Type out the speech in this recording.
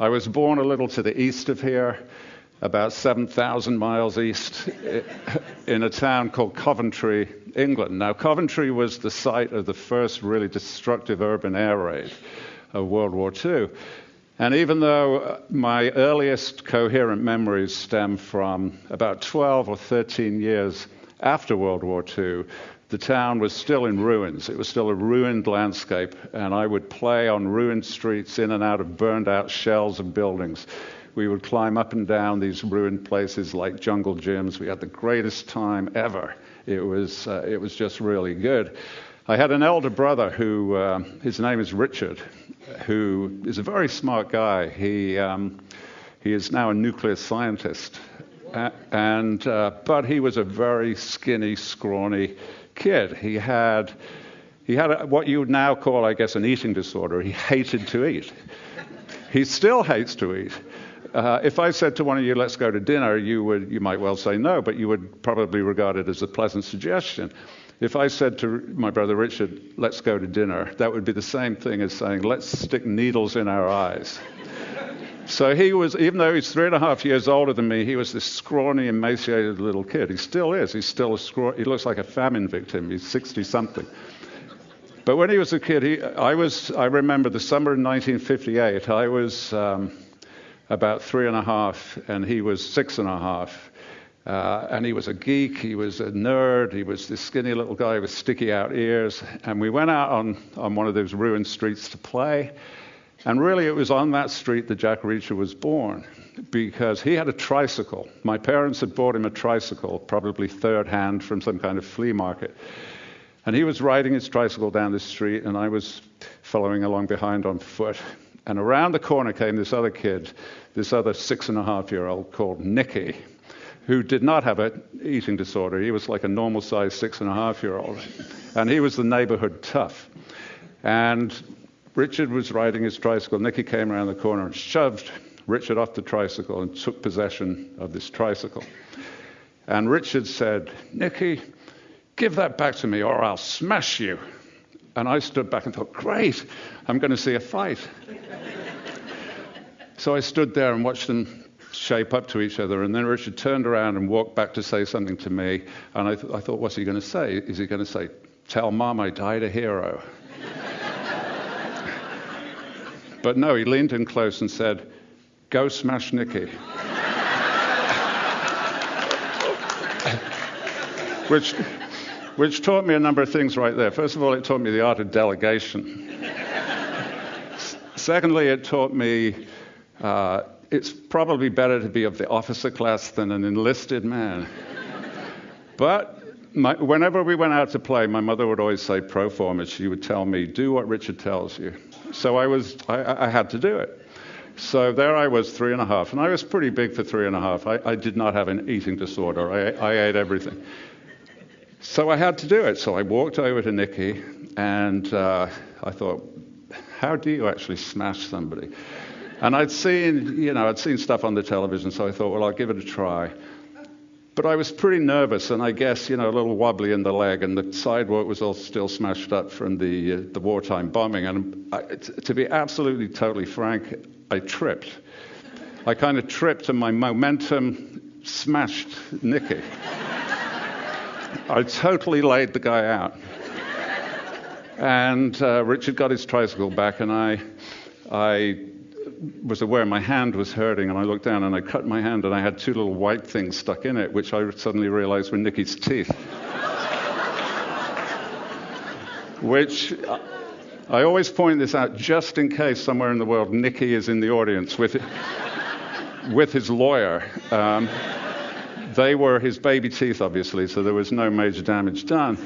I was born a little to the east of here, about 7,000 miles east, in a town called Coventry, England. Now, Coventry was the site of the first really destructive urban air raid of World War II. And even though my earliest coherent memories stem from about 12 or 13 years after World War II, the town was still in ruins. It was still a ruined landscape, and I would play on ruined streets in and out of burned-out shells of buildings. We would climb up and down these ruined places like jungle gyms. We had the greatest time ever. It was just really good. I had an elder brother who, his name is Richard, who is a very smart guy. He is now a nuclear scientist, but he was a very skinny, scrawny kid. He had what you would now call, I guess, an eating disorder. He hated to eat. He still hates to eat. If I said to one of you, let's go to dinner, you might well say no, but you would probably regard it as a pleasant suggestion. If I said to my brother Richard, let's go to dinner, that would be the same thing as saying, let's stick needles in our eyes. So he was, even though he's 3.5 years older than me, he was this scrawny, emaciated little kid. He still is. He's still he looks like a famine victim. He's 60-something. But when he was a kid, I remember the summer of 1958, I was about 3.5, and he was 6.5. And he was a geek, he was a nerd, he was this skinny little guy with sticky out ears. And we went out on one of those ruined streets to play. And really it was on that street that Jack Reacher was born, because he had a tricycle. My parents had bought him a tricycle, probably third hand from some kind of flea market. And he was riding his tricycle down the street, and I was following along behind on foot. And around the corner came this other kid, this other 6.5-year-old called Nicky, who did not have an eating disorder. He was like a normal-sized 6.5-year-old. And he was the neighborhood tough. And Richard was riding his tricycle. Nicky came around the corner and shoved Richard off the tricycle and took possession of this tricycle. And Richard said, Nicky, give that back to me or I'll smash you. And I stood back and thought, great, I'm going to see a fight. So I stood there and watched them shape up to each other, and then Richard turned around and walked back to say something to me, and I thought, what's he going to say? Is he going to say, tell Mom I died a hero? But no, he leaned in close and said, go smash Nicky. Which taught me a number of things right there. First of all, it taught me the art of delegation. Secondly, it taught me it's probably better to be of the officer class than an enlisted man. But whenever we went out to play, my mother would always say pro forma. She would tell me, do what Richard tells you. So I had to do it. So there I was, 3.5, and I was pretty big for 3.5. I did not have an eating disorder. I ate everything. So I had to do it. So I walked over to Nicky, and I thought, how do you actually smash somebody? And I'd seen stuff on the television, so I thought, well, I'll give it a try. But I was pretty nervous, and I guess, a little wobbly in the leg, and the sidewalk was all still smashed up from the wartime bombing. And to be absolutely, totally frank, I tripped. I kind of tripped, and my momentum smashed Nicky. I totally laid the guy out. And Richard got his tricycle back, and I was aware my hand was hurting, and I looked down and I cut my hand, and I had 2 little white things stuck in it, which I suddenly realized were Nicky's teeth. Which I always point this out just in case somewhere in the world Nicky is in the audience with his lawyer. They were his baby teeth, obviously, so there was no major damage done.